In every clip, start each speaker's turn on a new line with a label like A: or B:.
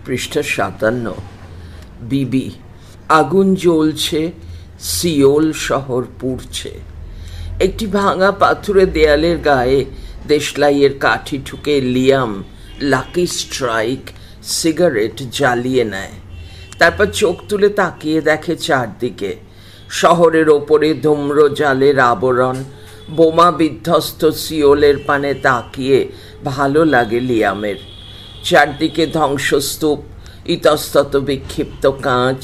A: পৃষ্ঠা ৫৭। বিবি। আগুন জ্বলছে, সিওল শহর পুড়ছে। একটি ভাঙা পাথুরে দেয়ালের গায়ে দেশলাইয়ের কাঠি ঠুকে লিয়াম লাকি স্ট্রাইক সিগারেট জ্বালিয়ে নেয়। তারপর চোখ তুলে তাকিয়ে দেখে চারদিকে। শহরের ওপরে ধূম্র জালের আবরণ। বোমা বিধ্বস্ত সিওলের পানে তাকিয়ে ভালো লাগে লিয়ামের। চারদিকে ধ্বংসস্তূপ, ইতস্তত বিক্ষিপ্ত কাঁচ,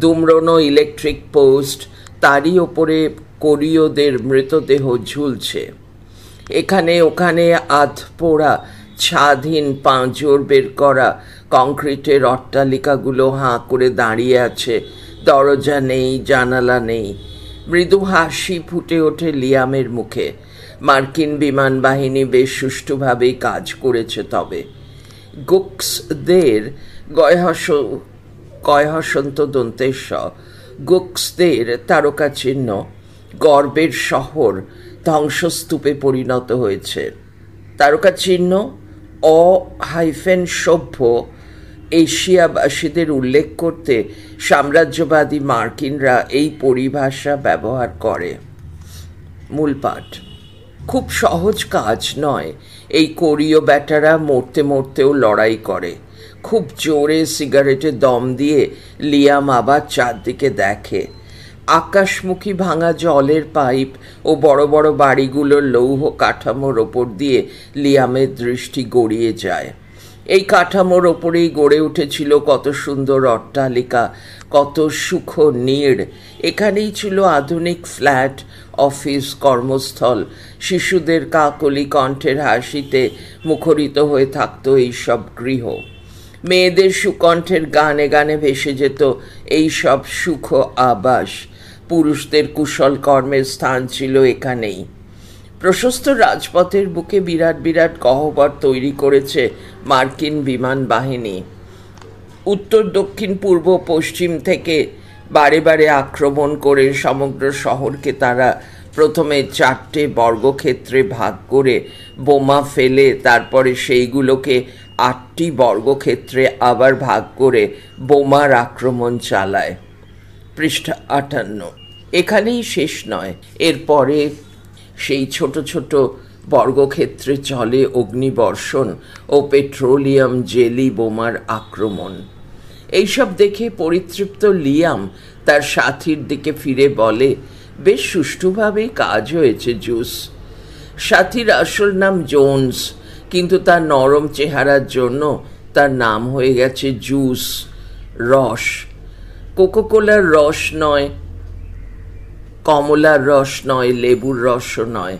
A: দুমড়ানো ইলেকট্রিক পোস্ট, তারই ওপরে কোরীয়দের মৃতদেহ ঝুলছে। এখানে ওখানে আধপোড়া ছাদহীন পাঁজর বের করা কংক্রিটের অট্টালিকাগুলো হাঁ করে দাঁড়িয়ে আছে। দরজা নেই, জানালা নেই। মৃদু হাসি ফুটে ওঠে লিয়ামের মুখে। মার্কিন বিমান বাহিনী বেশ সুষ্ঠুভাবেই কাজ করেছে। তবে গুক্সদের গয়হসন্ত দন্তেশ্ব গুক্সদের তারকা চিহ্ন, গর্বের শহর ধ্বংসস্তূপে পরিণত হয়েছে। তারকা চিহ্ন সভ্য এশিয়াবাসীদের উল্লেখ করতে সাম্রাজ্যবাদী মার্কিনরা এই পরিভাষা ব্যবহার করে। মূল পাঠ। খুব সহজ কাজ নয়। এই কোরীয় ব্যাটারা মরতে মরতেও লড়াই করে। খুব জোরে সিগারেটে দম দিয়ে লিয়াম আবার চারদিকে দেখে। আকাশমুখী ভাঙা জলের পাইপ ও বড় বড় বাড়িগুলোর লৌহ কাঠামোর ওপর দিয়ে লিয়ামের দৃষ্টি গড়িয়ে যায়। এই কাঠামোর ওপরেই গড়ে উঠেছিল কত সুন্দর অট্টালিকা, কত সুখ নীড়। এখানেই ছিল আধুনিক ফ্ল্যাট, অফিস, কর্মস্থল। শিশুদের কাকলি কণ্ঠের হাসিতে মুখরিত হয়ে থাকত এইসব গৃহ। মেয়েদের সুকণ্ঠের গানে গানে ভেসে যেত এইসব সুখ আবাস। পুরুষদের কুশল কর্মের স্থান ছিল এখানেই। প্রশস্ত রাজপথের বুকে বিরাট বিরাট গহ্বর তৈরি করেছে মার্কিন বিমান বাহিনী। উত্তর, দক্ষিণ, পূর্ব, পশ্চিম থেকে বারে বারে আক্রমণ করে সমগ্র শহরকে তারা প্রথমে 4টে বর্গক্ষেত্রে ভাগ করে বোমা ফেলে তারপরে সেইগুলোকে 8টি বর্গক্ষেত্রে আবার ভাগ করে বোমার আক্রমণ চালায়। পৃষ্ঠা 58। এখানেই শেষ নয়। এরপরে সেই ছোট ছোট বর্গক্ষেত্রে চলে অগ্নিবর্ষণ ও পেট্রোলিয়াম জেলি বোমার আক্রমণ। এইসব দেখে পরিতৃপ্ত লিয়াম তার সাথীর দিকে ফিরে বলে, বেশ সুষ্ঠুভাবেই কাজ হয়েছে জুস। সাথীর আসল নাম জোন্স, কিন্তু তার নরম চেহারার জন্য তার নাম হয়ে গেছে জুস, রস। কোকোকোলার রস নয়, কমলার রস নয়, লেবুর রসও নয়।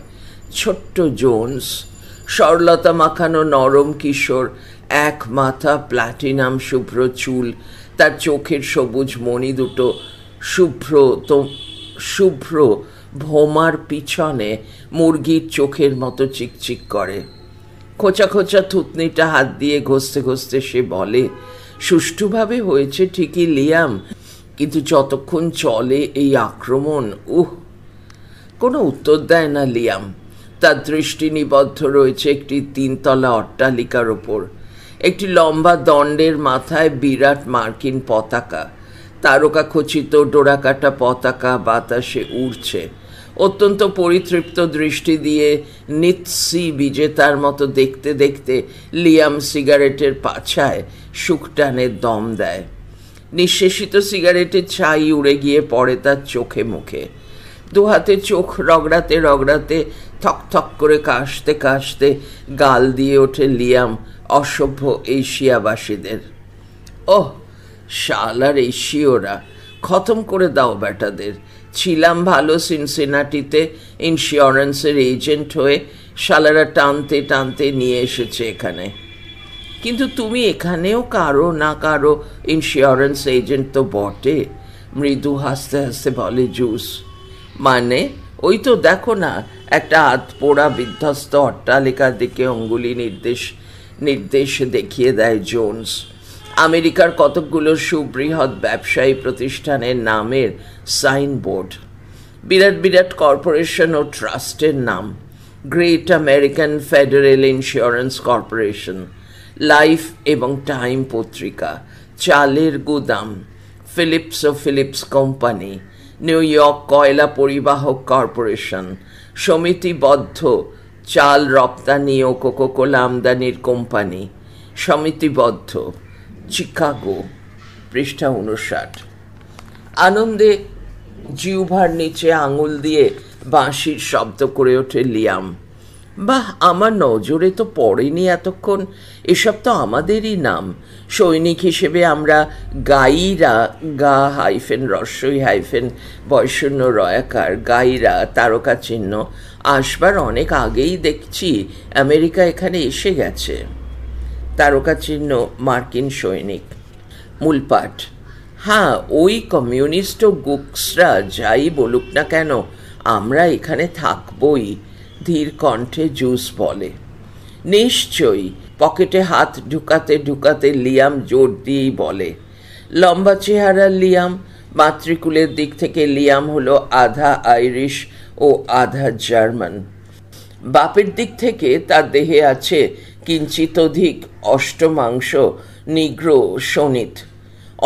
A: ছোট্ট জোন্স, সরলতা মাখানো নরম কিশোর, এক মাথা প্ল্যাটিনাম শুভ্র চুল। তার চোখের সবুজ মণি দুটো শুভ্র ভোমার পিছনে মুরগির চোখের মতো চিকচিক করে। খোঁচা খোঁচা থুতনিটা হাত দিয়ে ঘষতে ঘষতে সে বলে, সুষ্ঠুভাবে হয়েছে ঠিকই লিয়াম, কিন্তু যতক্ষণ চলে এই আক্রমণ, কোনো উত্তর দেয় না লিয়াম। তার দৃষ্টি নিবদ্ধ রয়েছে একটি 3তলা অট্টালিকার ওপর। একটি লম্বা দণ্ডের মাথায় বিরাট মার্কিন পতাকা, তারকা খচিত ডোরাকাটা পতাকা বাতাসে উড়ছে। অত্যন্ত পরিতৃপ্ত দৃষ্টি দিয়ে নিৎসি বিজেতার মতো দেখতে দেখতে লিয়াম সিগারেটের পাছায় শুকটানের দম দেয়। নিঃশেষিত সিগারেটের ছাই উড়ে গিয়ে পড়ে তার চোখে মুখে। দুহাতে চোখ রগড়াতে রগড়াতে, থক থক করে কাশতে কাশতে গাল দিয়ে ওঠে লিয়াম অসভ্য এশিয়াবাসীদের। ওহ, শালার এশীয়রা, খতম করে দাও ব্যাটাদের। ছিলাম ভালো সিনসিনাটিতে ইন্স্যুরেন্সের এজেন্ট হয়ে, শালারা টানতে টানতে নিয়ে এসেছে এখানে। কিন্তু তুমি এখানেও কারো না কারো ইন্স্যুরেন্স এজেন্ট তো বটে, মৃদু হাসতে হাসতে বলে জুস। মানে ওই তো দেখো না, একটা আধপোড়া বিধ্বস্ত অট্টালিকার দিকে অঙ্গুলি নির্দেশ দেখিয়ে দেয় জোন্স। আমেরিকার কতকগুলো সুবৃহৎ ব্যবসায়ী প্রতিষ্ঠানের নামের সাইনবোর্ড। বিরাট বিরাট কর্পোরেশন ও ট্রাস্টের নাম। Great American federal insurance corporation, life এবং টাইম পত্রিকা, চালের গুদাম, ফিলিপস ও ফিলিপস কোম্পানি, নিউ ইয়র্ক কয়লা পরিবাহক কর্পোরেশন, সমিতিবদ্ধ চাল রপ্তানি ও কোকোকোলা আমদানির কোম্পানি, সমিতিবদ্ধ, চিকাগো, পৃষ্ঠা 59। আনন্দে জিহ্বার নিচে আঙুল দিয়ে বাঁশির শব্দ করে ওঠে লিয়াম। বাহ, আমার নজরে তো পড়েনি এতক্ষণ, এসব তো আমাদেরই নাম। সৈনিক হিসেবে আমরা গাইরা, গা হাইফেন রস্বই হাইফেন বয়শূন্য রয়াকার, গাইরা তারকা চিহ্ন আসবার অনেক আগেই দেখছি আমেরিকা এখানে এসে গেছে। তারকা চিহ্ন মার্কিন সৈনিক। মূলপাঠ: হ্যাঁ, ওই কমিউনিস্ট ও গুক্সরা যাই বলুক না কেন, আমরা এখানে থাকবই, ধীর কণ্ঠে জুস বলে। নিশ্চয়ই, পকেটে হাত ঢুকাতে ঢুকাতে লিয়াম জোর দিয়েই বলে। লম্বা চেহারা লিয়াম। মাতৃকুলের দিক থেকে লিয়াম হলো আধা আইরিশ ও আধা জার্মান। বাপের দিক থেকে তার দেহে আছে কিঞ্চিতধিক অষ্টমাংশ নিগ্রো শোণিত,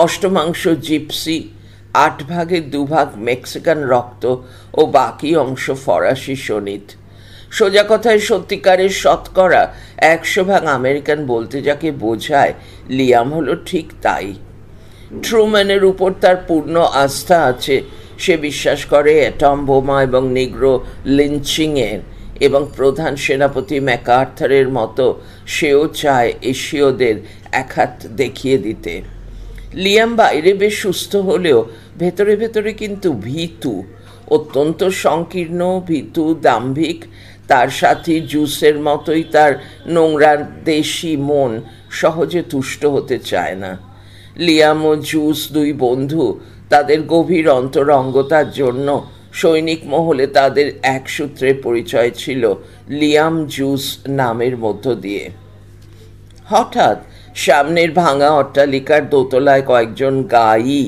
A: অষ্টমাংশ জিপসি, 8 ভাগের 2 ভাগ মেক্সিকান রক্ত ও বাকি অংশ ফরাসি শোণিত। সোজা কথায় সত্যিকারের শতকরা 100 ভাগ আমেরিকান বলতে যাকে বোঝায়, লিয়াম হলো ঠিক তাই। ট্রুম্যানের উপর তার পূর্ণ আস্থা আছে। সে বিশ্বাস করে অ্যাটম বোমা এবং নিগ্রো লিঞ্চিংয়ের, এবং প্রধান সেনাপতি ম্যাকআর্থারের মতো সেও চায় এশীয়দের এক হাত দেখিয়ে দিতে। লিয়াম বাইরে বেশ সুস্থ হলেও ভেতরে ভেতরে কিন্তু ভীতু, অত্যন্ত সংকীর্ণ, ভীতু, দাম্ভিক। তার সাথী জুসের মতোই তার নোংরা দেশি মন সহজে তুষ্ট হতে চায় না। লিয়াম ও জুস 2 বন্ধু। তাদের গভীর অন্তরঙ্গতার জন্য সৈনিক মহলে তাদের এক সূত্রে পরিচয় ছিল লিয়াম জুস নামের মধ্য দিয়ে। হঠাৎ সামনের ভাঙা অট্টালিকার দোতলায় কয়েকজন গায়ী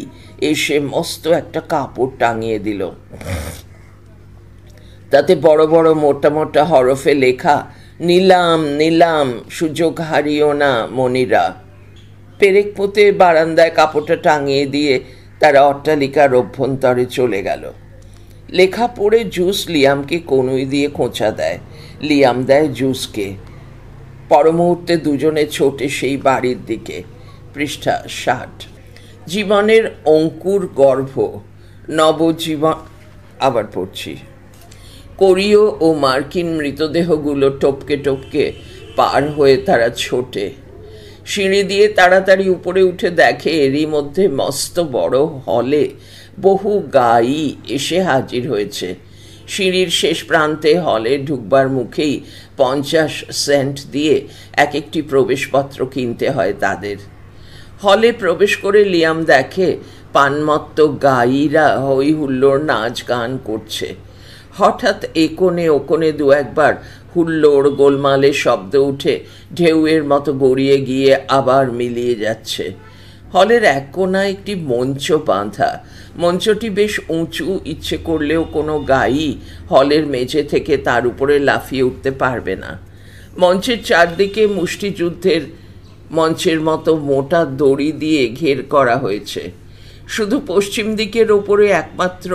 A: এসে মস্ত একটা কাপড় টাঙিয়ে দিল। তাতে বড় বড় মোটা মোটা হরফে লেখা, নিলাম নিলাম, সুযোগ হারিও না মনিরা। পেরেক পুঁতে বারান্দায় কাপড়টা টাঙিয়ে দিয়ে তারা অট্টালিকার অভ্যন্তরে চলে গেল। লেখা পড়ে জুস লিয়ামকে কনুই দিয়ে খোঁচা দেয়, লিয়াম দেয় জুসকে। পরমুহূর্তে দুজনে ছোটে সেই বাড়ির দিকে। পৃষ্ঠা 60। জীবনের অঙ্কুর গর্ভ, নবজীবন। আবার পড়ছি। কোরীয় ও মার্কিন মৃতদেহগুলো টপকে টপকে পার হয়ে তারা ছোটে। সিঁড়ি দিয়ে তাড়াতাড়ি উপরে উঠে দেখে এরই মধ্যে মস্ত বড় হলে বহু গায়ী এসে হাজির হয়েছে। সিঁড়ির শেষ প্রান্তে হলে ঢুকবার মুখেই 50 সেন্ট দিয়ে এক একটি প্রবেশপত্র কিনতে হয় তাদের। হলে প্রবেশ করে লিয়াম দেখে পানমত্ত গায়ীরা হই হুল্লোড় নাচ গান করছে। হঠাৎ একোণে ওকোণে 2-1 হুল্লোড় গোলমালের শব্দ উঠে ঢেউয়ের মতো গড়িয়ে গিয়ে আবার মিলিয়ে যাচ্ছে। হলের এক কোণায় একটি মঞ্চ বাঁধা। মঞ্চটি বেশ উঁচু, ইচ্ছে করলেও কোনো গায়ী হলের মেঝে থেকে তার উপরে লাফিয়ে উঠতে পারবে না। মঞ্চের চারদিকে মুষ্টিযুদ্ধের মঞ্চের মতো মোটা দড়ি দিয়ে ঘের করা হয়েছে। শুধু পশ্চিম দিকের ওপরে একমাত্র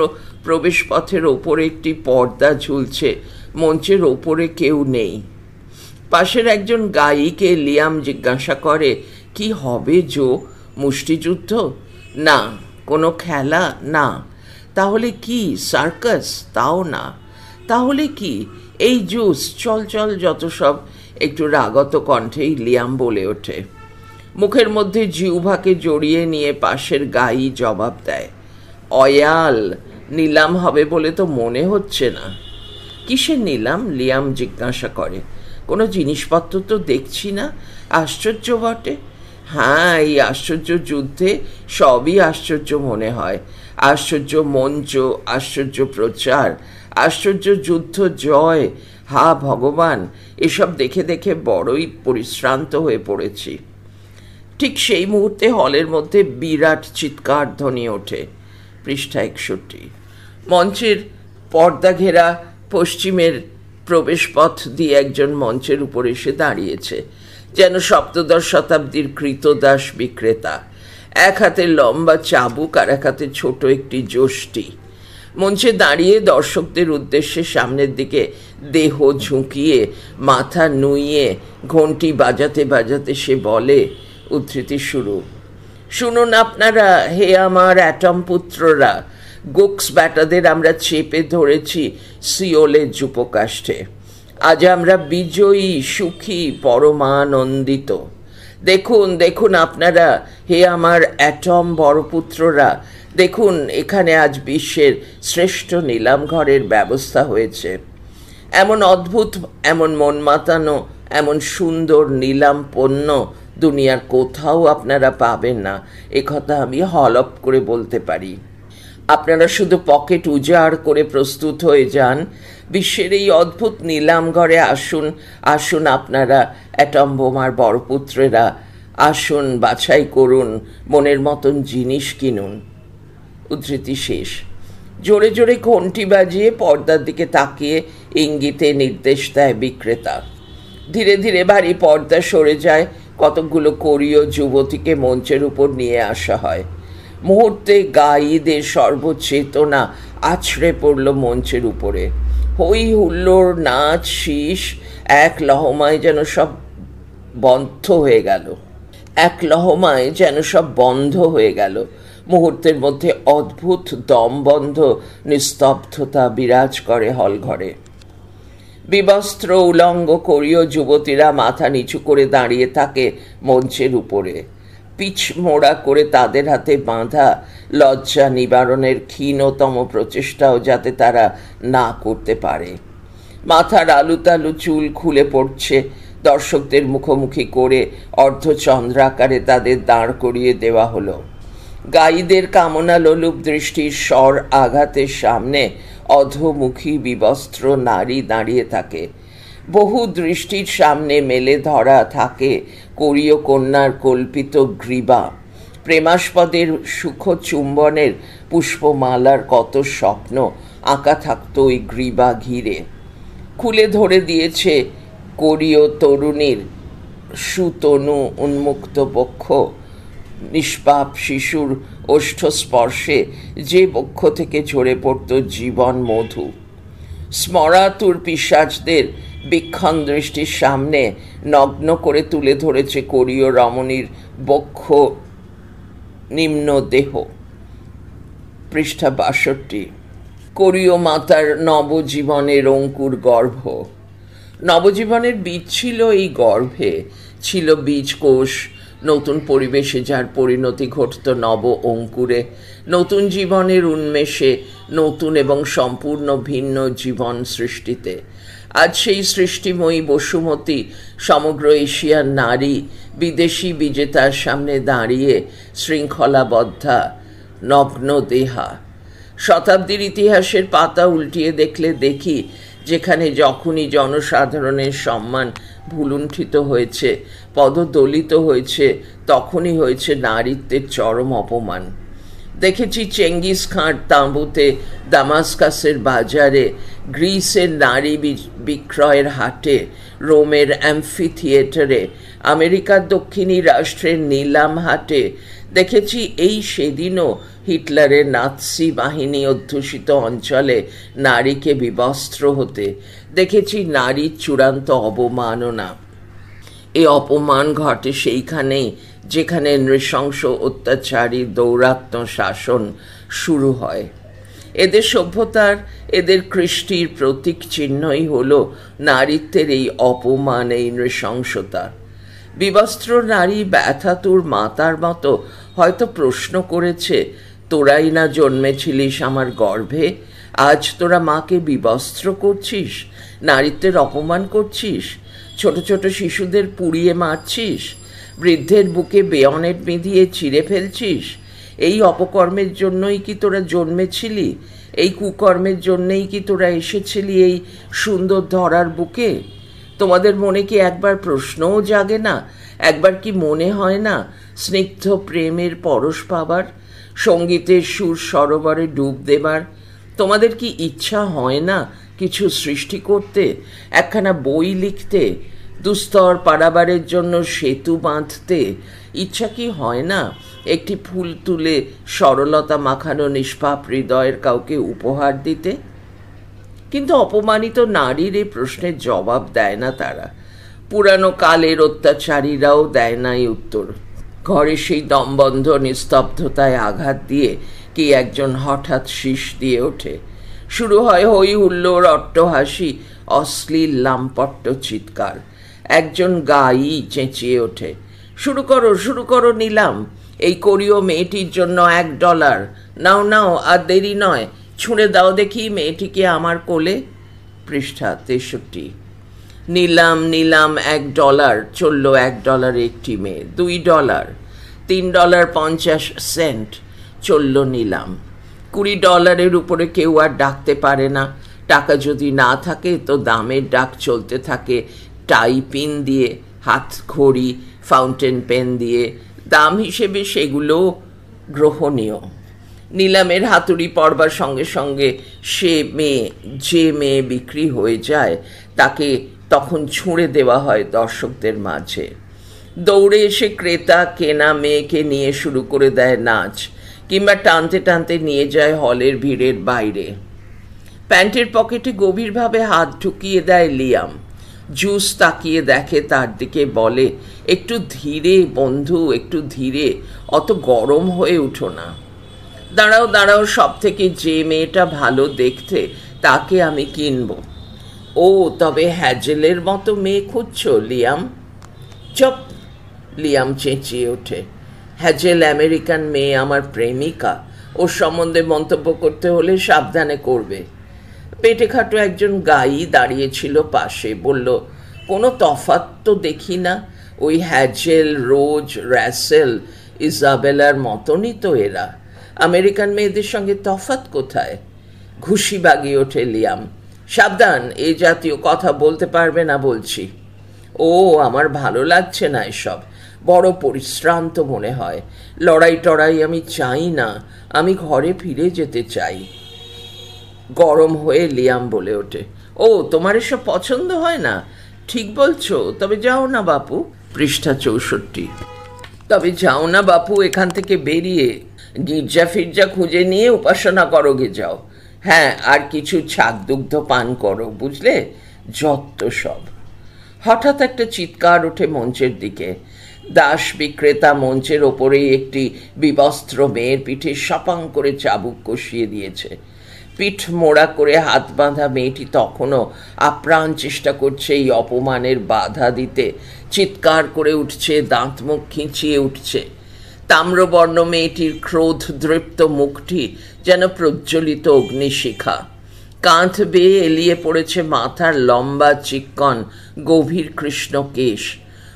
A: প্রবেশপথের ওপরে একটি পর্দা ঝুলছে। মঞ্চের ওপরে কেউ নেই। পাশের একজন গায়ীকে লিয়াম জিজ্ঞাসা করে, কি হবে জো? মুষ্টিযুদ্ধ? না। কোনো খেলা? না। তাহলে কি? সার্কাস? তাও না। তাহলে কি? এই জুস, চল চল যত সব। একটু রাগত কণ্ঠেই লিয়াম বলে ওঠে। মুখের মধ্যে জিহ্বাকে জড়িয়ে নিয়ে পাশের গায়ী জবাব দেয়, অয়াল, নিলাম হবে বলে তো মনে হচ্ছে না। কিসের নিলাম? লিয়াম জিজ্ঞাসা করে। কোনো জিনিসপত্র তো দেখছি না। আশ্চর্য বটে। হ্যাঁ, এই আশ্চর্য যুদ্ধে সবই আশ্চর্য মনে হয়। আশ্চর্য মঞ্চ, আশ্চর্য প্রচার, আশ্চর্য যুদ্ধ জয়। হা ভগবান, এসব দেখে দেখে বড়ই পরিশ্রান্ত হয়ে পড়েছি। ঠিক সেই মুহূর্তে হলের মধ্যে বিরাট চিৎকার ধ্বনি ওঠে। পৃষ্ঠা 61। মঞ্চের পর্দা ঘেরা পশ্চিমের প্রবেশপথ দিয়ে একজন মঞ্চের উপর এসে দাঁড়িয়েছে। যেন সপ্তদশ শতাব্দীর কৃতদাস বিক্রেতা। এক হাতে লম্বা চাবুক আর এক হাতে ছোট একটি যষ্টি। মঞ্চে দাঁড়িয়ে দর্শকদের উদ্দেশ্যে সামনের দিকে দেহ ঝুঁকিয়ে মাথা নুইয়ে ঘণ্টি বাজাতে বাজাতে সে বলে, উদ্ধৃতি শুরু, শুনুন আপনারা, হে আমার অ্যাটম পুত্ররা, গুক্স ব্যাটাদের আমরা চেপে ধরেছি সিওলের যুপকাষ্ঠে। আজ আমরা বিজয়ী, সুখী, পরমানন্দিত। দেখুন দেখুন আপনারা, হে আমার অ্যাটম বড়পুত্ররা, দেখুন এখানে আজ বিশ্বের শ্রেষ্ঠ নিলামঘরের ব্যবস্থা হয়েছে। এমন অদ্ভুত, এমন মন মাতানো, এমন সুন্দর নিলাম পণ্য দুনিয়ার কোথাও আপনারা পাবেন না, একথা আমি হলপ করে বলতে পারি। আপনারা শুধু পকেট উজাড় করে প্রস্তুত হয়ে যান, বিশ্বের এই অদ্ভুত নিলামঘরে আসুন। আসুন আপনারা অ্যাটম বোমার বড়পুত্রেরা, আসুন বাছাই করুন, মনের মতন জিনিস কিনুন। উদ্ধৃতি শেষ। জোরে জোরে ঘণ্টি বাজিয়ে পর্দার দিকে তাকিয়ে ইঙ্গিতে নির্দেশ দেয় বিক্রেতা। ধীরে ধীরে ভারী পর্দা সরে যায়, কতকগুলো কোরীয় যুবতীকে মঞ্চের উপর নিয়ে আসা হয়। মুহূর্তে গাইদের সর্বচেতনা আছড়ে পড়ল মঞ্চের উপরে। হই হুল্লোড়, নাচ, শীষ এক লহমায় যেন সব বন্ধ হয়ে গেল। এক লহমায় যেন সব বন্ধ হয়ে গেল। মুহূর্তের মধ্যে অদ্ভুত দমবন্ধ নিস্তব্ধতা বিরাজ করে হলঘরে। বিবস্ত্র উলঙ্গ কোরীয় যুবতীরা মাথা নিচু করে দাঁড়িয়ে থাকে মঞ্চের উপরে। পিচ মোড়া করে তাদের হাতে বাঁধা লজ্জা নিবারণের ক্ষীণতম প্রচেষ্টাও যাতে তারা না করতে পারে। মাথার আলুতালু চুল খুলে পড়ছে। দর্শকদের মুখোমুখি করে অর্ধচন্দ্রাকারে তাদের দাঁড় করিয়ে দেওয়া হলো। গাইদের কামনা লোলুপ দৃষ্টির স্বর আঘাতের সামনে অধোমুখী বিবস্ত্র নারী দাঁড়িয়ে থাকে। বহু দৃষ্টির সামনে মেলে ধরা থাকে কোরীয় কন্যার কল্পিত গ্রীবা। প্রেমাস্পদের সুখ চুম্বনের পুষ্পমালার কত স্বপ্ন আঁকা থাকতো ওই গ্রীবা ঘিরে। খুলে ধরে দিয়েছে কোরীয় তরুণীর সুতনু উন্মুক্ত বক্ষ। নিষ্পাপ শিশুর ওষ্ঠস্পর্শে যে বক্ষ থেকে ঝরে পড়ত জীবন মধু। স্মরাতুর পিশাচদের বিক্ষণ দৃষ্টির সামনে নগ্ন করে তুলে ধরেছে কোরীয় রমণীর বক্ষ নিম্ন দেহ। পৃষ্ঠা ৬২। কোরীয় মাতার নবজীবনের অঙ্কুর গর্ভ। নবজীবনের বীজ ছিল এই গর্ভে, ছিল বীজকোষ। নতুন পরিবেশে যার পরিণতি ঘটত নব অঙ্কুরে, নতুন জীবনের উন্মেষে, নতুন এবং সম্পূর্ণ ভিন্ন জীবন সৃষ্টিতে। আজ সেই সৃষ্টিময়ী বসুমতী সমগ্র এশিয়ার নারী বিদেশি বিজেতার সামনে দাঁড়িয়ে শৃঙ্খলাবদ্ধা, নগ্ন দেহা। শতাব্দীর ইতিহাসের পাতা উল্টিয়ে দেখলে দেখি, যেখানে যখনই জনসাধারণের সম্মান ভুলুণ্ঠিত হয়েছে, পদদলিত হয়েছে, তখনই হয়েছে নারীত্বের চরম অপমান। দেখেছি চেঙ্গিস খাঁর তাঁবুতে, দামাস্কাসের বাজারে, গ্রিসের নারী বিক্রয়ের হাটে, রোমের অ্যাম্ফি থিয়েটারে, আমেরিকার দক্ষিণী রাষ্ট্রের নিলাম হাটে। দেখেছি এই সেদিনও হিটলারের নাৎসি বাহিনী অধ্যুষিত অঞ্চলে নারীকে বিবস্ত্র হতে। দেখেছি নারীর চূড়ান্ত অবমাননা। এই অপমান ঘটে সেইখানেই যেখানে নৃশংস অত্যাচারী দৌরাত্ম শাসন শুরু হয়। এদের সভ্যতার, এদের কৃষ্টির প্রতীক চিহ্নই হল নারীত্বের এই অপমান, এই নৃশংসতা। বিবস্ত্র নারী ব্যথাতুর মাতার মতো হয়তো প্রশ্ন করেছে, তোরাই না জন্মেছিলিস আমার গর্ভে, আজ তোরা মাকে বিবস্ত্র করছিস, নারীত্বের অপমান করছিস, ছোট ছোট শিশুদের পুড়িয়ে মারছিস, বৃদ্ধের বুকে বেয়নেট বেঁধিয়ে চিরে ফেলছিস। এই অপকর্মের জন্যই কি তোরা জন্মেছিলি? এই কুকর্মের জন্যই কি তোরা এসেছিলি এই সুন্দর ধরার বুকে? তোমাদের মনে কি একবার প্রশ্নও জাগে না? একবার কি মনে হয় না স্নিগ্ধ প্রেমের পরশ পাবার, সঙ্গীতের সুর সরোবরে ডুব দেবার? তোমাদের কি ইচ্ছা হয় না কিছু সৃষ্টি করতে, একখানা বই লিখতে, দুস্তর পারাবারের জন্য সেতু বাঁধতে ইচ্ছা কি হয় না একটি ফুল তুলে সরলতা মাখানো নিষ্পাপ হৃদয়ের কাউকে উপহার দিতে? কিন্তু অপমানিত নারীর এই প্রশ্নের জবাব দেয় না তারা। পুরানো কালের অত্যাচারীরাও দেয় নাই উত্তর। ঘরে সেই দমবন্ধ নিস্তব্ধতায় আঘাত দিয়ে কি একজন হঠাৎ শীষ দিয়ে ওঠে। শুরু হয় হই হুল্লোড়, অট্টহাসি, অশ্লীল লাম্পট্ট চিৎকার। একজন গায়ী চেঁচিয়ে ওঠে, শুরু করো, শুরু করো নিলাম, এই কোরীয় মেয়েটির জন্য $1। নাও নাও, আর দেরি নয়, ছুঁড়ে দাও দেখি মেয়েটিকে আমার কোলে। পৃষ্ঠা 63। নিলাম নিলাম $1, চলল $1 একটি মেয়ে, $2, $3.50, চলল নিলাম। $20 উপরে কেউ আর ডাকতে পারে না। টাকা যদি না থাকে তো দামের ডাক চলতে থাকে টাই পিন দিয়ে, হাত ঘড়ি, ফাউন্টেন পেন দিয়ে। দাম হিসেবে সেগুলো গ্রহণীয়। নিলামের হাতুড়ি পড়বার সঙ্গে সঙ্গে যে মেয়ে বিক্রি হয়ে যায় তাকে তখন ছুঁড়ে দেওয়া হয় দর্শকদের মাঝে। দৌড়ে এসে ক্রেতা কেনা মেয়েকে নিয়ে শুরু করে দেয় নাচ, কিংবা টানতে টানতে নিয়ে যায় হলের ভিড়ের বাইরে। প্যান্টের পকেটে গভীরভাবে হাত ঢুকিয়ে দেয় লিয়াম। জুস তাকিয়ে দেখে তার দিকে, বলে, একটু ধীরে বন্ধু, একটু ধীরে, অত গরম হয়ে উঠো না। দাঁড়াও দাঁড়াও, সব থেকে যে মেয়েটা ভালো দেখতে তাকে আমি কিনব। ও, তবে হ্যাজেলের মতো মেয়ে খুঁজছ লিয়াম? চুপ! লিয়াম চেঁচিয়ে ওঠে। হ্যাজেল আমেরিকান মেয়ে, আমার প্রেমিকা। ওর সম্বন্ধে মন্তব্য করতে হলে সাবধানে করবে। পেটে খাটো একজন গায়ী দাঁড়িয়েছিল পাশে, বলল, কোনো তফাৎ তো দেখি না। ওই হ্যাজেল, রোজ, র্যাসেল, ইজাবেলার মতনই তো এরা। আমেরিকান মেয়েদের সঙ্গে তফাৎ কোথায়? ঘুষি বাগিয়ে ওঠে লিয়াম। সাবধান, এই জাতীয় কথা বলতে পারবে না বলছি। ও, আমার ভালো লাগছে না এসব, বড় পরিশ্রান্ত মনে হয়। লড়াই টড়াই আমি চাই না, আমি ঘরে ফিরে যেতে চাই। গরম হয়ে লিয়াম বলে ওঠে, ও, তোমার এসব পছন্দ হয় না? ঠিক বলছো, তবে যাও না বাপু। পৃষ্ঠা 64। তবে যাও না বাপু, এখান থেকে বেরিয়ে গির্জা ফির্জা খুঁজে নিয়ে উপাসনা করো গে যাও। হ্যাঁ, আর কিছু ছাগ দুগ্ধ পান করো, বুঝলে? যত সব। হঠাৎ একটা চিৎকার ওঠে মঞ্চের দিকে। দাস বিক্রেতা মঞ্চের ওপরেই একটি বিবস্ত্র মেয়ের পিঠে সপাং করে চাবুক কষিয়ে দিয়েছে। পিঠ মোড়া করে হাত বাঁধা মেয়েটি তখনও আপ্রাণ চেষ্টা করছে এই অপমানের বাধা দিতে। চিৎকার করে উঠছে, দাঁত মুখ খিঁচিয়ে উঠছে। তাম্রবর্ণ মেয়েটির ক্রোধ দৃপ্ত মুখটি যেন প্রজ্বলিত অগ্নিশিখা। কাঁধ বেয়ে এলিয়ে পড়েছে মাথার লম্বা চিক্কন গভীর কৃষ্ণ কেশ।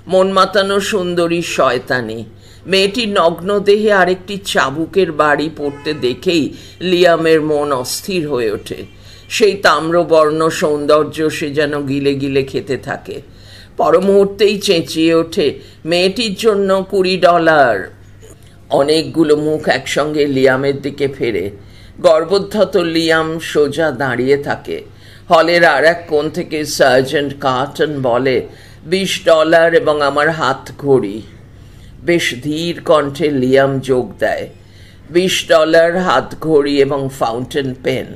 A: মন মাতানো সুন্দরী শয়তানি। মেয়েটি নগ্ন দেহে আরেকটি চাবুকের বাড়ি পড়তে দেখেই লিয়ামের মন অস্থির হয়ে ওঠে। সেই তাম্রবর্ণ সৌন্দর্য সে যেন গিলে গিলে খেতে থাকে। পর মুহূর্তেই চেঁচিয়ে ওঠে, মেয়েটির জন্য $20। অনেকগুলো মুখ একসঙ্গে লিয়ামের দিকে ফেরে। গর্বোদ্ধত লিয়াম সোজা দাঁড়িয়ে থাকে। হলের আর এক কোণ থেকে সার্জেন্ট কার্টন বলে, $20 এবং আমার হাত ঘড়ি। বেশ ধীর কণ্ঠে লিয়াম যোগ দেয়, $20, হাত ঘড়ি এবং ফাউন্টেন পেন।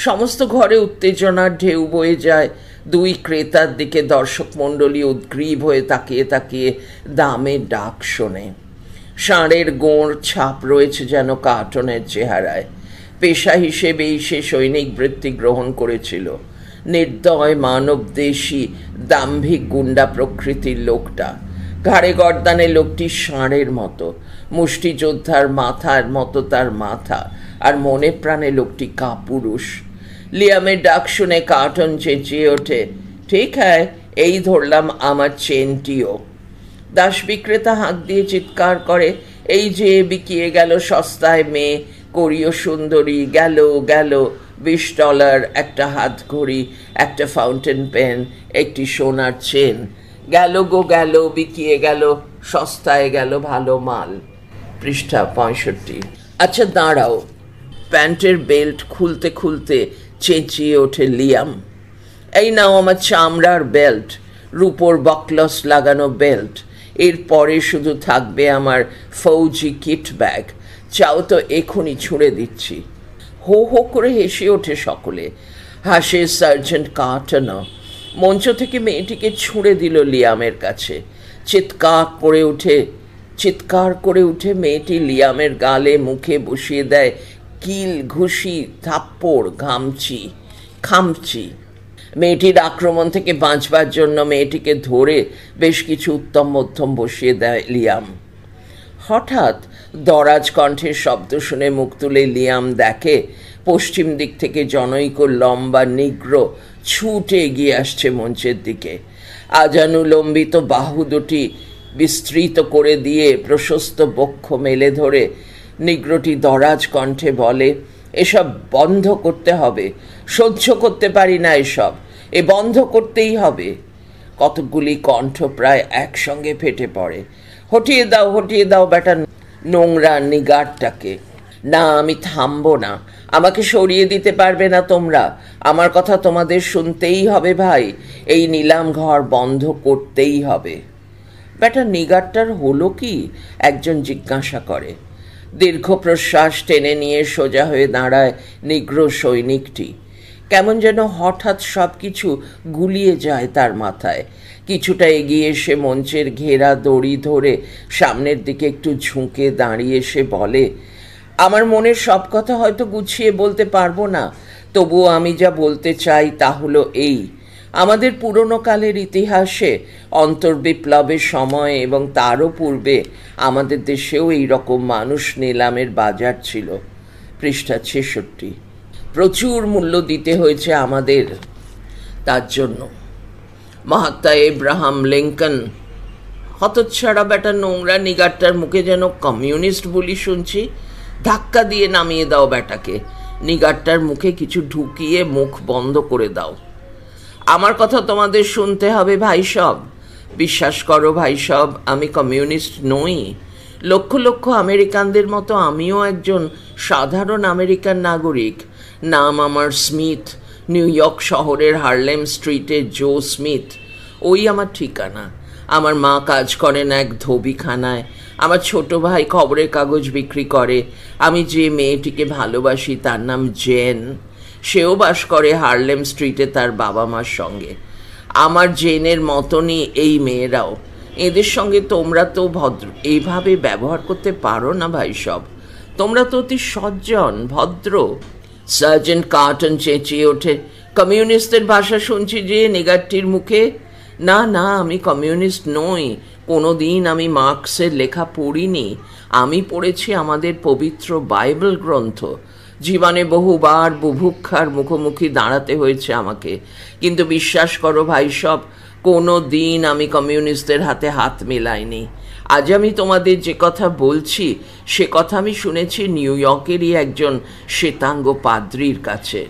A: সমস্ত ঘরে উত্তেজনার ঢেউ বয়ে যায়। দুই ক্রেতার দিকে দর্শক মণ্ডলী উদ্গ্রীব হয়ে তাকিয়ে তাকিয়ে দামের ডাক শোনে। ষাঁড়ের গোঁড় ছাপ রয়েছে যেন কার্টনের চেহারায়। পেশা হিসেবেই সে সৈনিক বৃত্তি গ্রহণ করেছিল। নির্দয় মানবদেশী দাম্ভিক গুন্ডা প্রকৃতির লোকটা। ঘাড়ে গর্দানে লোকটি ষাঁড়ের মতো, মুষ্টিযোদ্ধার মাথার মতো তার মাথা, আর মনে প্রাণে লোকটি কাপুরুষ। লিয়ামের ডাক শুনে কার্টন চেঁচিয়ে ওঠে, ঠিক হ্যায়, এই ধরলাম আমার চেনটিও। দাস বিক্রেতা হাঁক দিয়ে চিৎকার করে, এই যে বিকিয়ে গেল সস্তায় মেয়ে, কোরীয় সুন্দরী, গেল গেল $20, একটা হাত ঘড়ি, একটা ফাউন্টেন পেন, একটি সোনার চেন। গেল গো গেল, বিকিয়ে গেল, সস্তায় গেল ভালো মাল। পৃষ্ঠা 65। আচ্ছা দাঁড়াও। প্যান্টের বেল্ট খুলতে খুলতে চেঁচিয়ে ওঠে লিয়াম, এই নাও আমার চামড়ার বেল্ট। রূপোর বকলস লাগানো বেল্ট, এরপরে শুধু থাকবে আমার ফৌজি কিট ব্যাগ। চাও তো এখনই ছুঁড়ে দিচ্ছি। হো হো করে হেসে ওঠে সকলে। হাসে সার্জেন্ট কার্টারও। মঞ্চ থেকে মেয়েটিকে ছুঁড়ে দিল লিয়ামের কাছে। চিৎকার করে উঠে মেয়েটি লিয়ামের গালে মুখে বসিয়ে দেয় কিল, ঘুষি, থাপ্পড়, খামচি। মেয়েটির আক্রমণ থেকে বাঁচবার জন্য মেয়েটিকে ধরে বেশ কিছু উত্তম মধ্যম বসিয়ে দেয় লিয়াম। হঠাৎ দরাজ কণ্ঠের শব্দ শুনে মুখ তুলে লিয়াম দেখে পশ্চিম দিক থেকে জনৈক লম্বা নিগ্রো ছুটে এগিয়ে আসছে মঞ্চের দিকে। আজানুলম্বিত বাহু দুটি বিস্তৃত করে দিয়ে প্রশস্ত বক্ষ মেলে ধরে নিগ্রোটি দরাজ কণ্ঠে বলে, এসব বন্ধ করতে হবে, সহ্য করতে পারি না এসব, বন্ধ করতেই হবে। কতকগুলি কণ্ঠ প্রায় একসঙ্গে ফেটে পড়ে, হটিয়ে দাও বেটা নোংরা নিগারটাকে। না, আমি থামবো না, আমাকে সরিয়ে দিতে পারবে না তোমরা, আমার কথা তোমাদের শুনতেই হবে ভাই, এই নিলাম ঘর বন্ধ করতেই হবে। বেটা নিগারটার হলো কি? একজন জিজ্ঞাসা করে। দীর্ঘ প্রশ্বাস টেনে নিয়ে সোজা হয়ে দাঁড়ায় নিগ্র সৈনিকটি। কেমন যেন হঠাৎ সব কিছু গুলিয়ে যায় তার মাথায়। কিছুটা এগিয়ে এসে মঞ্চের ঘেরা দড়ি ধরে সামনের দিকে একটু ঝুঁকে দাঁড়িয়ে এসে বলে, আমার মনের সব কথা হয়তো গুছিয়ে বলতে পারবো না, তবুও আমি যা বলতে চাই তা হলো এই, আমাদের পুরনো কালের ইতিহাসে অন্তর্বিপ্লবের সময় এবং তারও পূর্বে আমাদের দেশেও এই রকম মানুষ নিলামের বাজার ছিল। পৃষ্ঠা ৬৬। প্রচুর মূল্য দিতে হয়েছে আমাদের তার জন্য। Mahatma Abraham Lincoln. হতচ্ছাড়া বেটা নোংরা নিগারটার মুখে যেন কমিউনিস্ট বলি শুনছি। ধাক্কা দিয়ে নামিয়ে দাও বেটাকে, নিগারটার মুখে কিছু ঢুকিয়ে মুখ বন্ধ করে দাও। আমার কথা তোমাদের শুনতে হবে ভাই সব, বিশ্বাস করো ভাই সব, আমি কমিউনিস্ট নই। লক্ষ লক্ষ আমেরিকানদের মতো আমিও একজন সাধারণ আমেরিকান নাগরিক। নাম আমার স্মিথ, নিউ ইয়র্ক শহরের হার্লেম স্ট্রিটে জো স্মিথ, ওই আমার ঠিকানা। আমার মা কাজ করেন এক ধোবিখানায়, আমার ছোট ভাই খবরের কাগজ বিক্রি করে। আমি যে মেয়েটিকে ভালোবাসি তার নাম জেন, সেও বাস করে হার্লেম স্ট্রিটে তার বাবা মার সঙ্গে। আমার জেনের মতনই এই মেয়েরাও। এদের সঙ্গে তোমরা তো এইভাবে ব্যবহার করতে পারো না ভাই সব, তোমরা তো অতি সজ্জন ভদ্র। সার্জেন্ট কার্টন চেঁচিয়ে ওঠে, কমিউনিস্টদের ভাষা শুনছি যে নিগারটির মুখে। না না, আমি কমিউনিস্ট নই, কোনো দিন আমি মার্কসের লেখা পড়িনি। আমি পড়েছি আমাদের পবিত্র বাইবেল গ্রন্থ। জীবনে বহুবার বুভুক্ষার মুখোমুখি দাঁড়াতে হয়েছে আমাকে, কিন্তু বিশ্বাস করো ভাই সব, কোনো দিন আমি কমিউনিস্টদের হাতে হাত মেলাইনি। আজ আমি তোমাদের যে কথা বলছি সে কথা আমি শুনেছি নিউ ইয়র্কেরই একজন শ্বেতাঙ্গ পাদ্রির কাছে।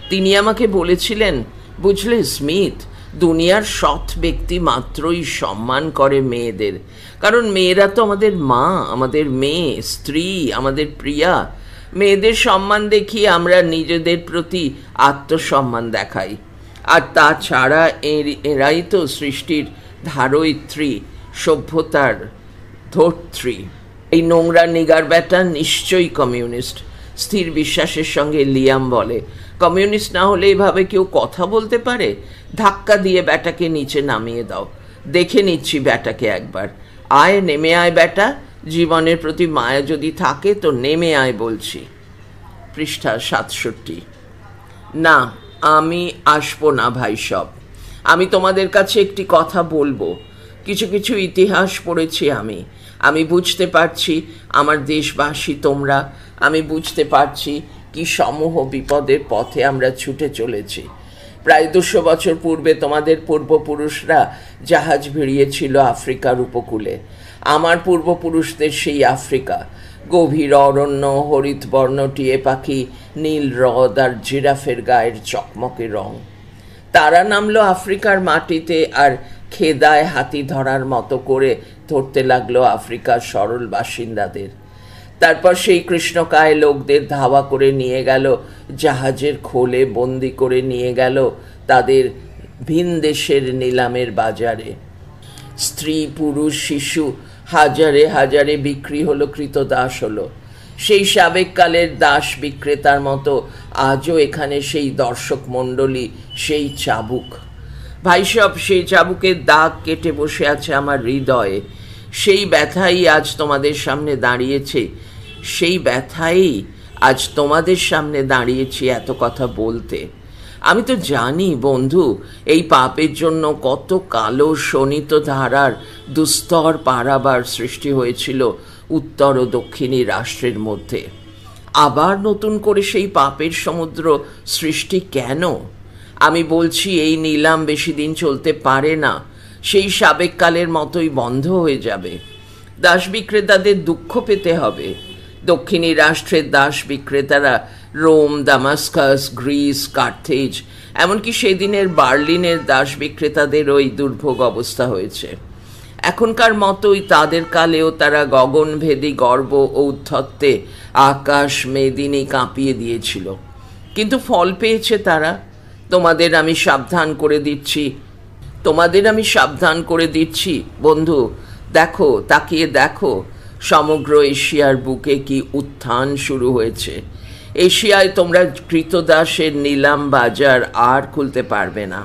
A: তিনি আমাকে বলেছিলেন, বুঝলে স্মিথ, দুনিয়ার সৎ ব্যক্তি মাত্রই সম্মান করে মেয়েদের, কারণ মেয়েরা তো আমাদের মা, আমাদের মেয়ে, স্ত্রী, আমাদের প্রিয়া। মেয়েদের সম্মান দেখিয়ে আমরা নিজেদের প্রতি আত্মসম্মান দেখাই। আর তাছাড়া এরাই তো সৃষ্টির ধারয়িত্রী, সভ্যতার ধরিত্রী। এই নোংরা নিগার ব্যাটা নিশ্চয়ই কমিউনিস্ট, স্থির বিশ্বাসের সঙ্গে লিয়াম বলে। কমিউনিস্ট না হলে এভাবে কেউ কথা বলতে পারে? ধাক্কা দিয়ে ব্যাটাকে নিচে নামিয়ে দাও, দেখে নিচ্ছি ব্যাটাকে একবার। আয়, নেমে আয় ব্যাটা, জীবনের প্রতি মায়া যদি থাকে তো নেমে আয় বলছি। পৃষ্ঠা ৬৭। না, আমি আসবো না ভাই সব, আমি তোমাদের কাছে একটি কথা বলবো। কিছু কিছু ইতিহাস পড়েছি আমি বুঝতে পারছি আমার দেশবাসী তোমরা, আমি বুঝতে পারছি কি সমূহ বিপদের পথে আমরা ছুটে চলেছি। প্রায় ২০০ বছর পূর্বে তোমাদের পূর্বপুরুষরা জাহাজ ভিড়িয়েছিল আফ্রিকার উপকূলে। আমার পূর্বপুরুষদের সেই আফ্রিকা, গভীর অরণ্য, হরিতবর্ণ টিয়ে পাখি, নীল হ্রদ আর জিরাফের গায়ের চকমকে রং। তারা নামলো আফ্রিকার মাটিতে আর খেদায় হাতি ধরার মতো করে ধরতে লাগলো আফ্রিকার সরল বাসিন্দাদের। তারপর সেই কৃষ্ণকায় লোকদের ধাওয়া করে নিয়ে গেল জাহাজের খোলে, বন্দি করে নিয়ে গেল তাদের ভিন দেশের নিলামের বাজারে। স্ত্রী পুরুষ শিশু হাজারে হাজারে বিক্রি হলো, কৃতদাস হলো। সেই সাবেককালের দাস বিক্রেতার মতো আজও এখানে সেই দর্শক মণ্ডলী, সেই চাবুক। ভাইসব, সেই চাবুকের দাগ কেটে বসে আছে আমার হৃদয়ে। সেই ব্যথাই আজ তোমাদের সামনে দাঁড়িয়েছে, সেই ব্যথাই আজ তোমাদের সামনে দাঁড়িয়েছি এত কথা বলতে। আমি তো জানি বন্ধু, এই পাপের জন্য কত কালো শোণিত ধারার দুস্তর পারাবার সৃষ্টি হয়েছিল উত্তর ও দক্ষিণী রাষ্ট্রের মধ্যে। আবার নতুন করে সেই পাপের সমুদ্র সৃষ্টি কেন? আমি বলছি, এই নিলাম বেশি দিন চলতে পারে না, সেই সাবেককালের মতোই বন্ধ হয়ে যাবে। দাস বিক্রেতাদের দুঃখ পেতে হবে। দক্ষিণী রাষ্ট্রের দাস বিক্রেতারা রোম, দামাস্কাস, গ্রিস, কার্থেজ, এমনকি সেদিনের বার্লিনের দাস বিক্রেতাদের ওই দুর্ভোগ অবস্থা হয়েছে। এখনকার মতোই তাদের কালেও তারা গগনভেদী গর্ব ও উদ্ধত্তে আকাশ মেদিনী কাঁপিয়ে দিয়েছিল, কিন্তু ফল পেয়েছে তারা। তোমাদের আমি সাবধান করে দিচ্ছি বন্ধু, দেখো, তাকিয়ে দেখো, সমগ্র এশিয়ার বুকে কি উত্থান শুরু হয়েছে। এশিয়ায় তোমরা কৃতদাসের নিলাম বাজার আর খুলতে পারবে না।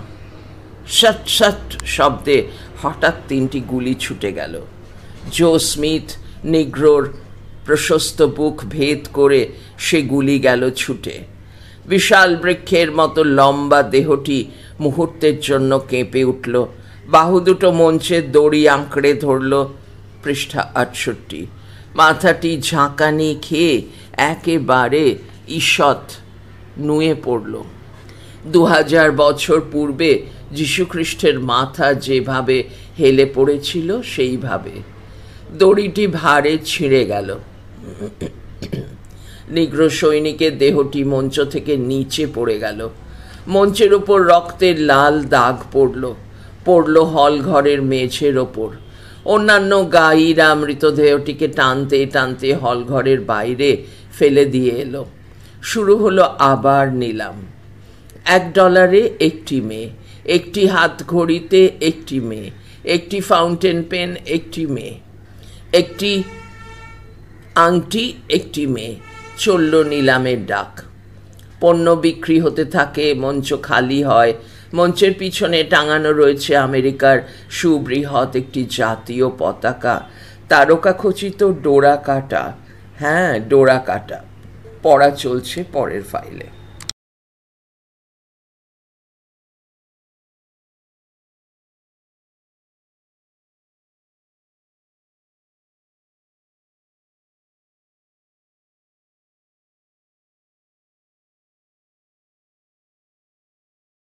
A: শট শট শব্দে হঠাৎ 3টি গুলি ছুটে গেল। জো স্মিথ নিগ্রোর প্রশস্ত বুক ভেদ করে সে গুলি গেল ছুটে। বিশাল বৃক্ষের মতো লম্বা দেহটি মুহূর্তের জন্য কেঁপে উঠল, বাহু দুটো মঞ্চের দড়ি আঁকড়ে ধরল। পৃষ্ঠা 68। মাথাটি ঝাঁকানি খেয়ে একেবারে ঈষৎ নুয়ে পড়ল। 2000 বছর পূর্বে যীশুখ্রিস্টের মাথা যেভাবে হেলে পড়েছিল সেইভাবে। দড়িটি ভারে ছিঁড়ে গেল। নিগ্র সৈনিকের দেহটি মঞ্চ থেকে নিচে পড়ে গেল। মঞ্চের ওপর রক্তের লাল দাগ পড়ল হল ঘরের মেঝের ওপর। অন্যান্য গাইরা মৃতদেহটিকে টানতে টানতে হল ঘরের বাইরে ফেলে দিয়ে এলো। শুরু হলো আবার নিলাম। $1 একটি মেয়ে, একটি হাত ঘড়িতে একটি মেয়ে, একটি ফাউন্টেন পেন একটি মেয়ে, একটি আংটি একটি মেয়ে। চলল নিলামের ডাক। পণ্য বিক্রি হতে থাকে, মঞ্চ খালি হয়। মঞ্চের পিছনে টাঙানো রয়েছে আমেরিকার সুবৃহৎ একটি জাতীয় পতাকা, তারকাখচিত ডোরা কাটা। হ্যাঁ, ডোরা কাটা। পড়া চলছে পরের ফাইলে।